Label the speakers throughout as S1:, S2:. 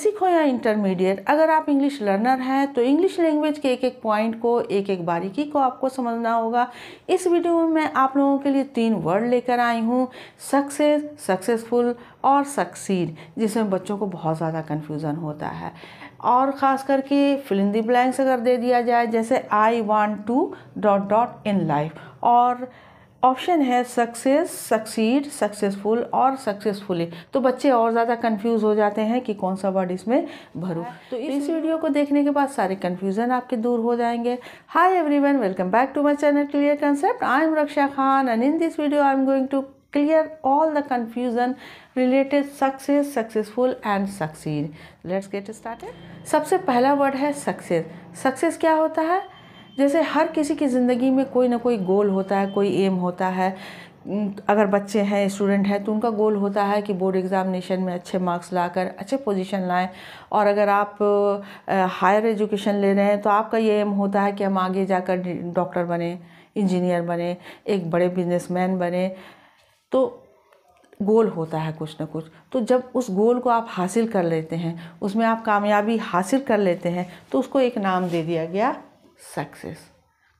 S1: Basic हो या intermediate, अगर आप इंग्लिश लर्नर हैं तो इंग्लिश लैंग्वेज के एक एक पॉइंट को, एक एक बारीकी को आपको समझना होगा। इस वीडियो में मैं आप लोगों के लिए 3 वर्ड लेकर आई हूँ, सक्सेस, सक्सेसफुल और सक्सीड, जिसमें बच्चों को बहुत ज़्यादा कन्फ्यूज़न होता है। और ख़ास करके फिल इन द ब्लैंक्स अगर दे दिया जाए, जैसे I want to ... in life, और ऑप्शन है सक्सेस, सक्सीड, सक्सेसफुल और सक्सेसफुली, तो बच्चे और ज़्यादा कंफ्यूज हो जाते हैं कि कौन सा वर्ड इसमें भरूं। तो इस वीडियो को देखने के बाद सारे कंफ्यूजन आपके दूर हो जाएंगे। Hi everyone, welcome back to my channel clear concept. I am Raksha Khan and in this video I am going to clear all the confusion related success, successful and succeed. Let's get started. सबसे पहला word है success. Success क्या होता है? जैसे हर किसी की ज़िंदगी में कोई ना कोई गोल होता है, कोई एम होता है। अगर बच्चे हैं, स्टूडेंट हैं, तो उनका गोल होता है कि बोर्ड एग्ज़ामिनेशन में अच्छे मार्क्स लाकर अच्छे पोजीशन लाएं। और अगर आप हायर एजुकेशन ले रहे हैं तो आपका ये एम होता है कि हम आगे जाकर डॉक्टर बने, इंजीनियर बने, एक बड़े बिजनेसमैन बने। तो गोल होता है कुछ ना कुछ। तो जब उस गोल को आप हासिल कर लेते हैं, उसमें आप कामयाबी हासिल कर लेते हैं, तो उसको एक नाम दे दिया गया सक्सेस।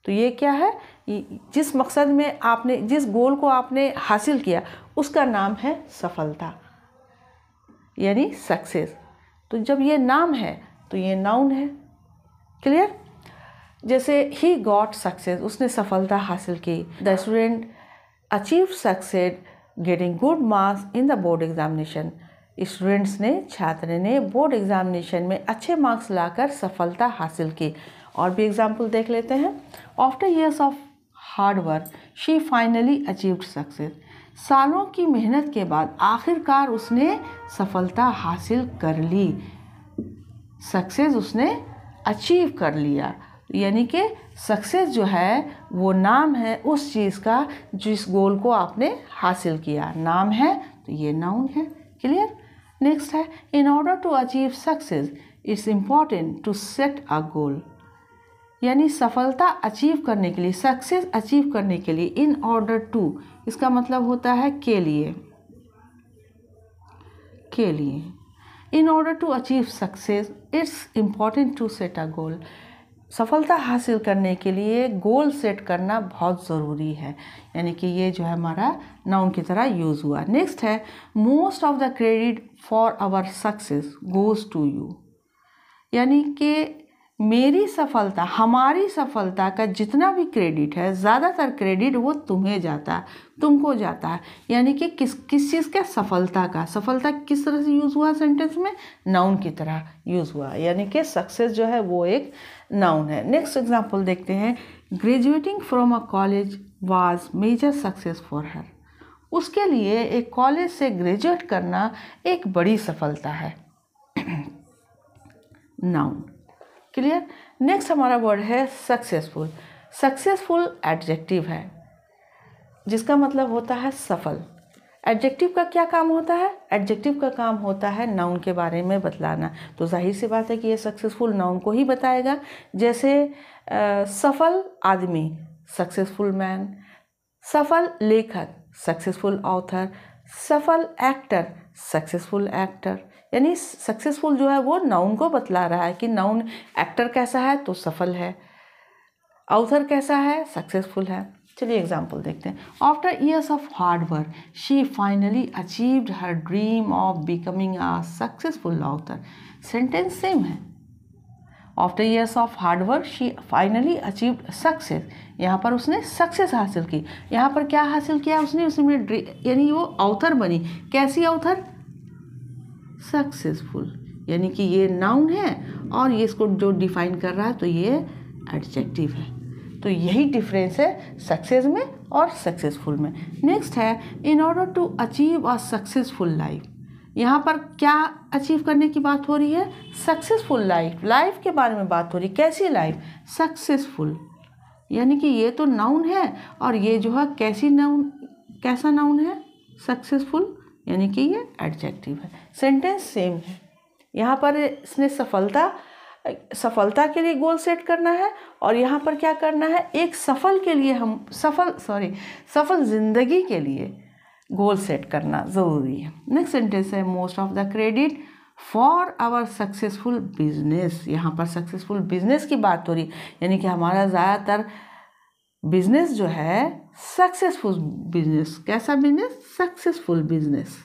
S1: तो ये क्या है? जिस मकसद में आपने, जिस गोल को आपने हासिल किया, उसका नाम है सफलता, यानी सक्सेस। तो जब ये नाम है तो ये नाउन है। क्लियर? जैसे ही गॉट सक्सेस, उसने सफलता हासिल की। The student achieve success getting good marks in the board examination. Students ने, छात्र ने बोर्ड एग्जामिनेशन में अच्छे मार्क्स लाकर सफलता हासिल की। और भी एग्जाम्पल देख लेते हैं। After years of hard work she finally achieved success. सालों की मेहनत के बाद आखिरकार उसने सफलता हासिल कर ली। सक्सेस उसने अचीव कर लिया, यानी कि सक्सेस जो है वो नाम है उस चीज़ का जिस गोल को आपने हासिल किया। नाम है तो ये नाउन है। क्लियर? नेक्स्ट है, in order to achieve success it's important to set a goal. यानी सफलता अचीव करने के लिए, सक्सेस अचीव करने के लिए, इन ऑर्डर टू, इसका मतलब होता है के लिए, के लिए। In order to achieve success it's important to set a goal. सफलता हासिल करने के लिए गोल सेट करना बहुत ज़रूरी है, यानी कि ये जो है हमारा नाउन की तरह यूज़ हुआ। नेक्स्ट है, most of the credit for our success goes to you. यानी कि मेरी सफलता, हमारी सफलता का जितना भी क्रेडिट है, ज़्यादातर क्रेडिट वो तुम्हें जाता है, तुमको जाता है। यानी कि किस चीज़ का? सफलता का। सफलता किस तरह से यूज़ हुआ सेंटेंस में? नाउन की तरह यूज़ हुआ, यानी कि सक्सेस जो है वो एक नाउन है। नेक्स्ट एग्जाम्पल देखते हैं। Graduating from a college was major success for her. उसके लिए एक कॉलेज से ग्रेजुएट करना एक बड़ी सफलता है। नाउन। क्लियर? नेक्स्ट हमारा वर्ड है सक्सेसफुल। सक्सेसफुल एडजेक्टिव है जिसका मतलब होता है सफल। एडजेक्टिव का क्या काम होता है? एडजेक्टिव का काम होता है नाउन के बारे में बतलाना। तो जाहिर सी बात है कि ये सक्सेसफुल नाउन को ही बताएगा। जैसे सफल आदमी, सक्सेसफुल मैन। सफल लेखक, सक्सेसफुल ऑथर। सफल एक्टर, सक्सेसफुल एक्टर। यानी सक्सेसफुल जो है वो नाउन को बतला रहा है कि नाउन एक्टर कैसा है तो सफल है, ऑथर कैसा है, सक्सेसफुल है। चलिए एग्जाम्पल देखते हैं। After years of hard work she finally achieved her dream of becoming a successful author. Sentence same है। After years of hard work she finally achieved success. यहाँ पर उसने सक्सेस हासिल की। यहाँ पर क्या हासिल किया उसने? उसने यानी वो ऑथर बनी। कैसी ऑथर? सक्सेसफुल। यानी कि ये नाउन है और ये इसको जो डिफाइन कर रहा है तो ये एडजेक्टिव है। तो यही डिफरेंस है सक्सेस में और सक्सेसफुल में। नेक्स्ट है, in order to achieve a successful life. यहाँ पर क्या अचीव करने की बात हो रही है? Successful life. लाइफ के बारे में बात हो रही। कैसी लाइफ? सक्सेसफुल। यानी कि ये तो नाउन है और ये जो है कैसी नाउन, कैसा नाउन है? सक्सेसफुल, यानी कि ये एडजेक्टिव है। सेंटेंस सेम है। यहाँ पर इसने सफलता के लिए गोल सेट करना है और यहाँ पर क्या करना है? एक सफल के लिए हम सफल जिंदगी के लिए गोल सेट करना ज़रूरी है। नेक्स्ट सेंटेंस है, most of the credit for our successful business. यहाँ पर सक्सेसफुल बिजनेस की बात हो रही, यानी कि हमारा ज़्यादातर बिजनेस जो है सक्सेसफुल बिजनेस, कैसा बिजनेस, सक्सेसफुल बिजनेस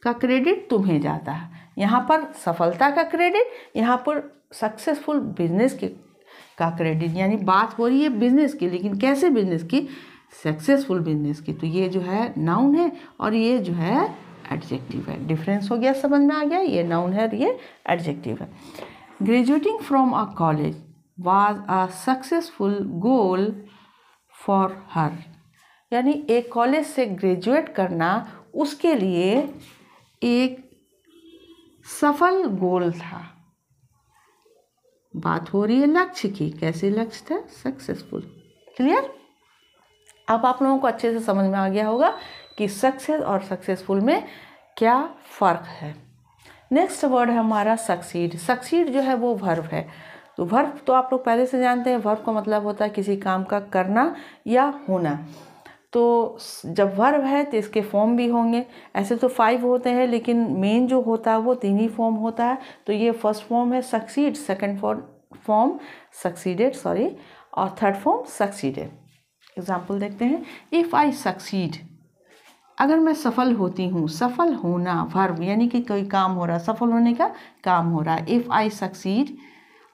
S1: का क्रेडिट तुम्हें जाता है। यहाँ पर सफलता का क्रेडिट, यहाँ पर सक्सेसफुल बिजनेस के का क्रेडिट, यानी बात हो रही है बिजनेस की, लेकिन कैसे बिजनेस की, सक्सेसफुल बिजनेस की। तो ये जो है नाउन है और ये जो है एडजेक्टिव है। डिफरेंस हो गया, समझ में आ गया, ये नाउन है और ये एडजेक्टिव है। Graduating from a college was a successful goal for her, यानी एक कॉलेज से ग्रेजुएट करना उसके लिए एक सफल गोल था। बात हो रही है लक्ष्य की, कैसे लक्ष्य था, सक्सेसफुल। क्लियर? अब आप लोगों को अच्छे से समझ में आ गया होगा कि सक्सेस और सक्सेसफुल में क्या फ़र्क है। नेक्स्ट वर्ड है हमारा सक्सीड। सक्सीड जो है वो वर्ब है। तो वर्ब तो आप लोग पहले से जानते हैं, वर्ब का मतलब होता है किसी काम का करना या होना। तो जब वर्ब है तो इसके फॉर्म भी होंगे। ऐसे तो 5 होते हैं, लेकिन मेन जो होता है वो 3 ही फॉर्म होता है। तो ये फर्स्ट फॉर्म है सक्सीड, सेकंड फॉर्म सक्सीडेड और थर्ड फॉर्म सक्सीडेड। एग्जाम्पल देखते हैं। इफ़ आई सक्सीड, अगर मैं सफल होती हूँ, सफल होना वर्ब, यानी कि कोई काम हो रहा है, सफल होने का काम हो रहा है। If I succeed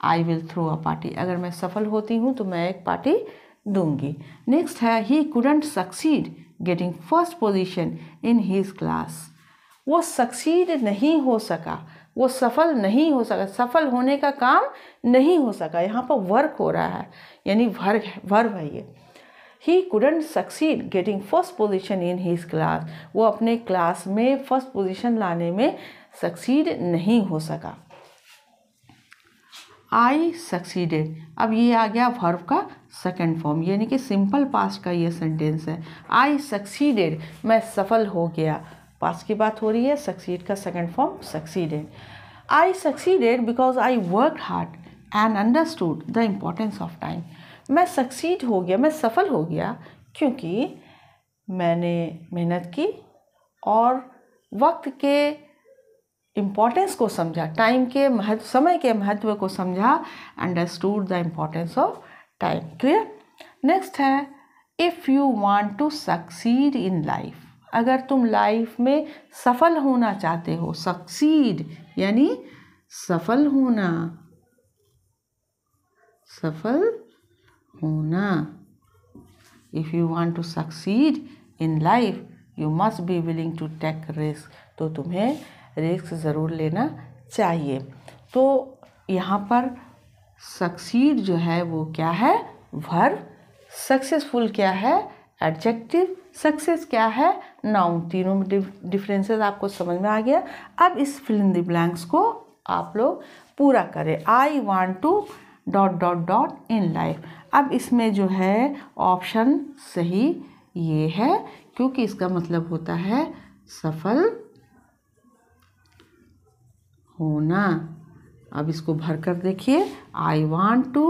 S1: I will throw a party, अगर मैं सफल होती हूँ तो मैं एक पार्टी दूंगी। नेक्स्ट है he couldn't succeed getting first position in his class, वो सक्सीड नहीं हो सका, वो सफल नहीं हो सका, सफल होने का काम नहीं हो सका। यहाँ पर वर्क हो रहा है, यानी वर्ब है ये। He couldn't succeed getting first position in his class, वो अपने क्लास में फर्स्ट पोजीशन लाने में सक्सीड नहीं हो सका। आई सक्सीडेड, अब ये आ गया वर्ब का सेकंड फॉर्म, यानी कि सिंपल पास्ट का ये सेंटेंस है। आई सक्सीडेड, मैं सफल हो गया, पास्ट की बात हो रही है। सक्सीड का second form succeeded. I succeeded because I work hard and understood the importance of time, मैं सक्सीड हो गया, मैं सफल हो गया क्योंकि मैंने मेहनत की और वक्त के इम्पोर्टेंस को समझा, टाइम के महत्व, समय के महत्व को समझा। Understood the importance of time. Clear? Next है if you want to succeed in life, अगर तुम लाइफ में सफल होना चाहते हो, सक्सीड यानी सफल होना, सफल होना। If you want to succeed in life you must be willing to take risk, तो तुम्हें रिस्क ज़रूर लेना चाहिए। तो यहाँ पर सक्सीड जो है वो क्या है, वर्ब। सक्सेसफुल क्या है, एडजेक्टिव। सक्सेस क्या है, नाउन। तीनों में डिफरेंसेस आपको समझ में आ गया। अब इस फिल इन द ब्लैंक्स को आप लोग पूरा करें। I want to ... in life. अब इसमें जो है ऑप्शन सही ये है, क्योंकि इसका मतलब होता है सफल होना। अब इसको भर कर देखिए। आई वांट टू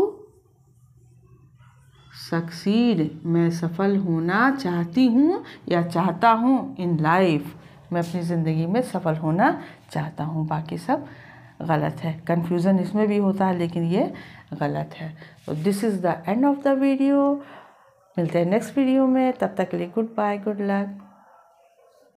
S1: सक्सीड, मैं सफल होना चाहती हूँ या चाहता हूँ इन लाइफ, मैं अपनी ज़िंदगी में सफल होना चाहता हूँ। बाकी सब गलत है, कन्फ्यूज़न इसमें भी होता है लेकिन ये गलत है। तो this is the end of the video. मिलते हैं नेक्स्ट वीडियो में, तब तक के लिए गुड बाय, गुड लक।